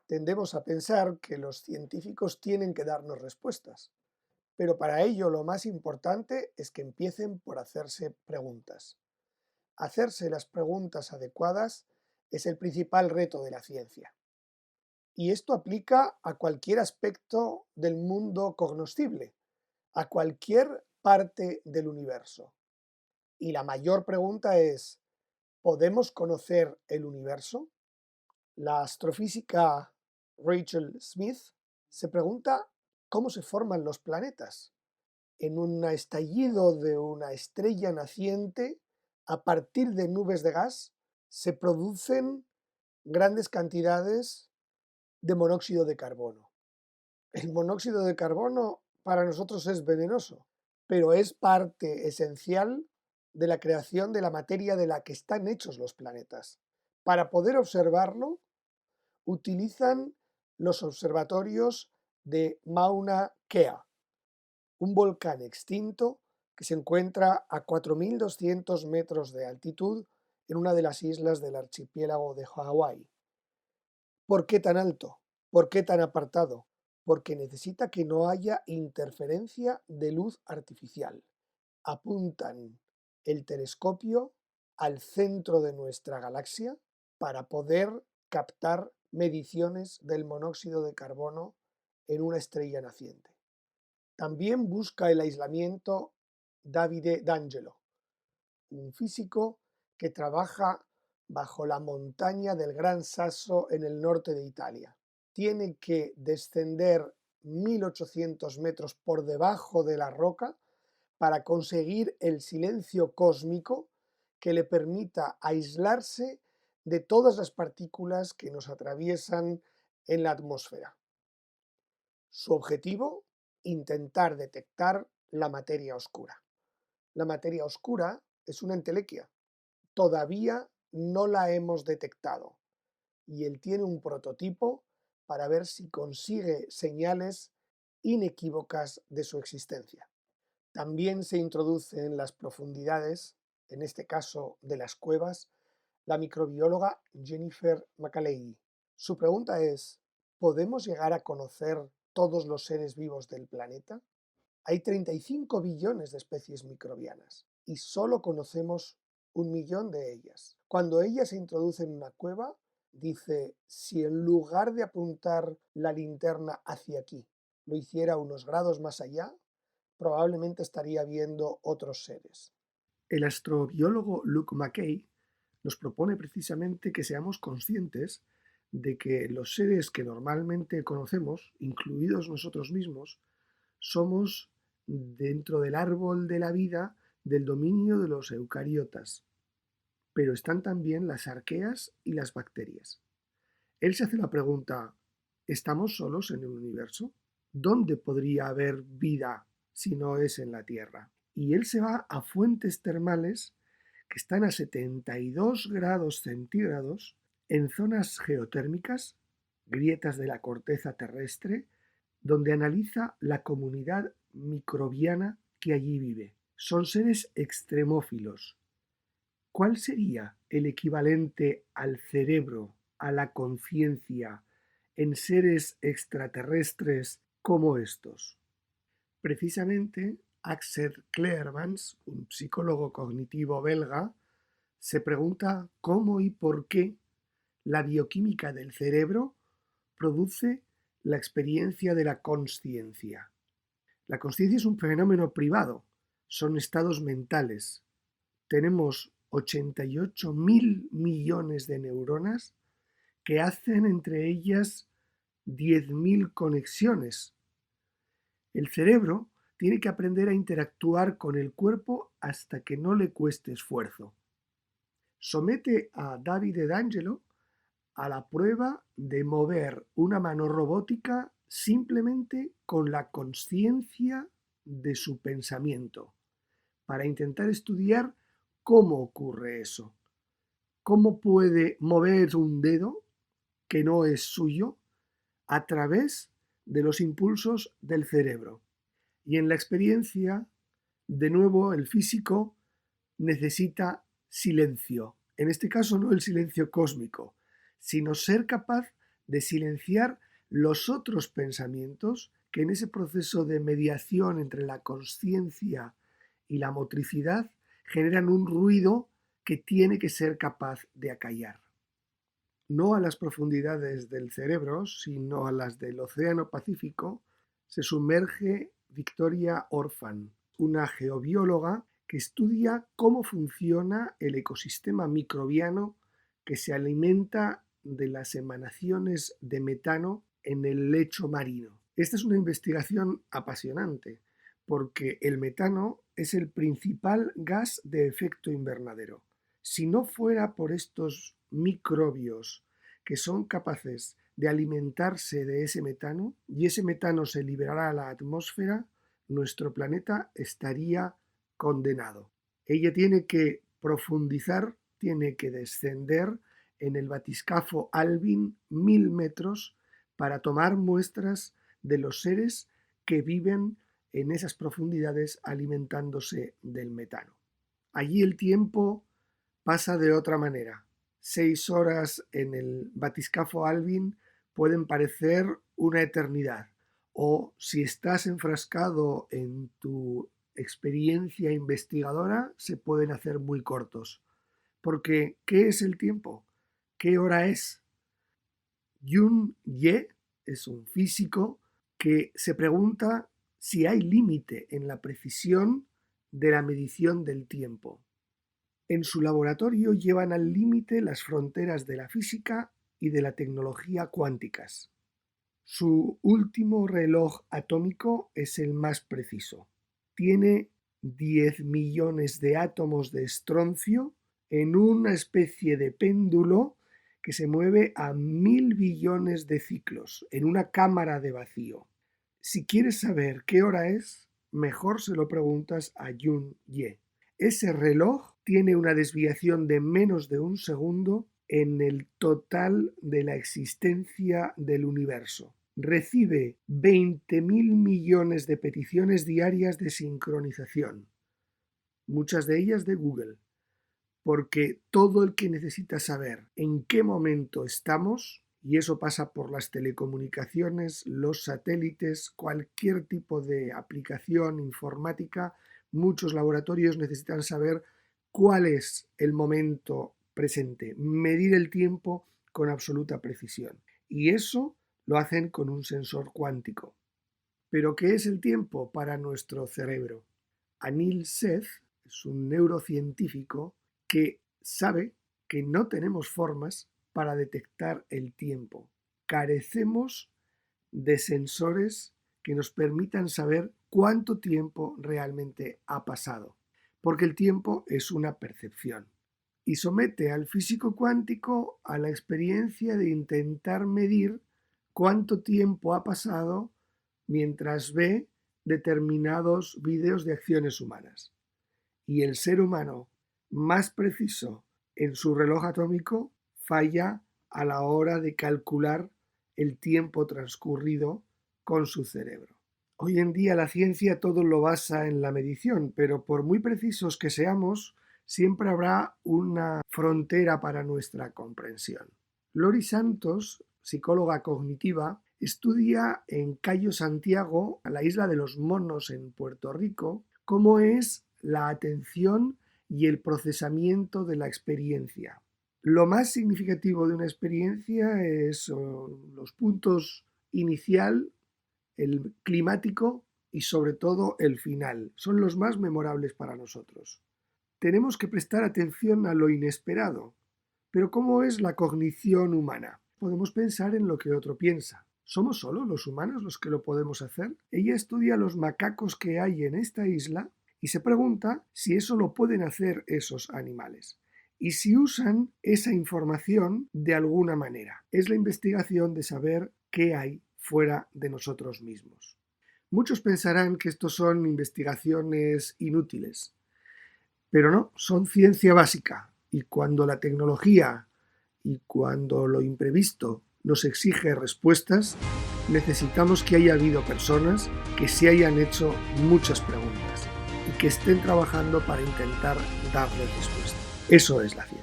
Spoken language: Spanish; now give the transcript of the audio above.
Tendemos a pensar que los científicos tienen que darnos respuestas, pero para ello lo más importante es que empiecen por hacerse preguntas. Hacerse las preguntas adecuadas es el principal reto de la ciencia. Y esto aplica a cualquier aspecto del mundo cognoscible, a cualquier parte del universo. Y la mayor pregunta es, ¿podemos conocer el universo? La astrofísica Rachel Smith se pregunta cómo se forman los planetas. En un estallido de una estrella naciente, a partir de nubes de gas, se producen grandes cantidades de monóxido de carbono. El monóxido de carbono para nosotros es venenoso, pero es parte esencial de la creación de la materia de la que están hechos los planetas. Para poder observarlo, utilizan los observatorios de Mauna Kea, un volcán extinto que se encuentra a 4.200 metros de altitud en una de las islas del archipiélago de Hawái. ¿Por qué tan alto? ¿Por qué tan apartado? Porque necesita que no haya interferencia de luz artificial. Apuntan el telescopio al centro de nuestra galaxia para poder captar mediciones del monóxido de carbono en una estrella naciente. También busca el aislamiento Davide D'Angelo, un físico que trabaja bajo la montaña del Gran Sasso en el norte de Italia. Tiene que descender 1.800 metros por debajo de la roca para conseguir el silencio cósmico que le permita aislarse de todas las partículas que nos atraviesan en la atmósfera. Su objetivo, intentar detectar la materia oscura. La materia oscura es una entelequia. Todavía no la hemos detectado y él tiene un prototipo para ver si consigue señales inequívocas de su existencia. También se introduce en las profundidades, en este caso de las cuevas, la microbióloga Jennifer McAleady. Su pregunta es, ¿podemos llegar a conocer todos los seres vivos del planeta? Hay 35 billones de especies microbianas y solo conocemos 1 millón de ellas. Cuando ella se introduce en una cueva, dice, si en lugar de apuntar la linterna hacia aquí, lo hiciera unos grados más allá, probablemente estaría viendo otros seres. El astrobiólogo Luke Mackay nos propone precisamente que seamos conscientes de que los seres que normalmente conocemos, incluidos nosotros mismos, somos dentro del árbol de la vida del dominio de los eucariotas, pero están también las arqueas y las bacterias. Él se hace la pregunta, ¿estamos solos en el universo? ¿Dónde podría haber vida si no es en la Tierra? Y él se va a fuentes termales que están a 72 grados centígrados en zonas geotérmicas, grietas de la corteza terrestre, donde analiza la comunidad microbiana que allí vive. Son seres extremófilos. ¿Cuál sería el equivalente al cerebro, a la conciencia, en seres extraterrestres como estos? Precisamente, Axel Cleermans, un psicólogo cognitivo belga, se pregunta cómo y por qué la bioquímica del cerebro produce la experiencia de la consciencia. La consciencia es un fenómeno privado, son estados mentales. Tenemos 88.000 millones de neuronas que hacen entre ellas 10.000 conexiones. El cerebro tiene que aprender a interactuar con el cuerpo hasta que no le cueste esfuerzo. Somete a Davide D'Angelo a la prueba de mover una mano robótica simplemente con la consciencia de su pensamiento, para intentar estudiar cómo ocurre eso. ¿Cómo puede mover un dedo que no es suyo a través de los impulsos del cerebro? Y en la experiencia, de nuevo, el físico necesita silencio. En este caso no el silencio cósmico, sino ser capaz de silenciar los otros pensamientos que en ese proceso de mediación entre la consciencia y la motricidad generan un ruido que tiene que ser capaz de acallar. No a las profundidades del cerebro, sino a las del Océano Pacífico, se sumerge Victoria Orphan, una geobióloga que estudia cómo funciona el ecosistema microbiano que se alimenta de las emanaciones de metano en el lecho marino. Esta es una investigación apasionante porque el metano es el principal gas de efecto invernadero. Si no fuera por estos microbios que son capaces de alimentarse de ese metano y ese metano se liberará a la atmósfera, nuestro planeta estaría condenado. Ella tiene que profundizar, tiene que descender en el batiscafo Alvin 1000 metros para tomar muestras de los seres que viven en esas profundidades alimentándose del metano. Allí el tiempo pasa de otra manera. 6 horas en el batiscafo Alvin pueden parecer una eternidad. O si estás enfrascado en tu experiencia investigadora, se pueden hacer muy cortos. Porque, ¿qué es el tiempo? ¿Qué hora es? Yun Ye es un físico que se pregunta si hay límite en la precisión de la medición del tiempo. En su laboratorio llevan al límite las fronteras de la física y de la tecnología cuánticas. Su último reloj atómico es el más preciso. Tiene 10 millones de átomos de estroncio en una especie de péndulo que se mueve a 1000 billones de ciclos en una cámara de vacío. Si quieres saber qué hora es, mejor se lo preguntas a Yun Ye. Ese reloj tiene una desviación de menos de un segundo en el total de la existencia del universo. Recibe 20.000 millones de peticiones diarias de sincronización, muchas de ellas de Google, porque todo el que necesita saber en qué momento estamos, y eso pasa por las telecomunicaciones, los satélites, cualquier tipo de aplicación informática, muchos laboratorios necesitan saber cuál es el momento presente, medir el tiempo con absoluta precisión. Y eso lo hacen con un sensor cuántico. ¿Pero qué es el tiempo para nuestro cerebro? Anil Seth es un neurocientífico que sabe que no tenemos formas para detectar el tiempo. Carecemos de sensores que nos permitan saber cuánto tiempo realmente ha pasado, porque el tiempo es una percepción. Y somete al físico cuántico a la experiencia de intentar medir cuánto tiempo ha pasado mientras ve determinados vídeos de acciones humanas. Y el ser humano más preciso en su reloj atómico falla a la hora de calcular el tiempo transcurrido con su cerebro. Hoy en día la ciencia todo lo basa en la medición, pero por muy precisos que seamos, siempre habrá una frontera para nuestra comprensión. Lori Santos, psicóloga cognitiva, estudia en Cayo Santiago, a la isla de los Monos en Puerto Rico, cómo es la atención y el procesamiento de la experiencia. Lo más significativo de una experiencia es los puntos inicial, el climático y sobre todo el final. Son los más memorables para nosotros. Tenemos que prestar atención a lo inesperado. Pero ¿cómo es la cognición humana? Podemos pensar en lo que otro piensa. ¿Somos solo los humanos los que lo podemos hacer? Ella estudia los macacos que hay en esta isla y se pregunta si eso lo pueden hacer esos animales y si usan esa información de alguna manera. Es la investigación de saber qué hay fuera de nosotros mismos. Muchos pensarán que estos son investigaciones inútiles, pero no, son ciencia básica y cuando la tecnología y cuando lo imprevisto nos exige respuestas, necesitamos que haya habido personas que se hayan hecho muchas preguntas y que estén trabajando para intentar darles respuesta. Eso es la ciencia.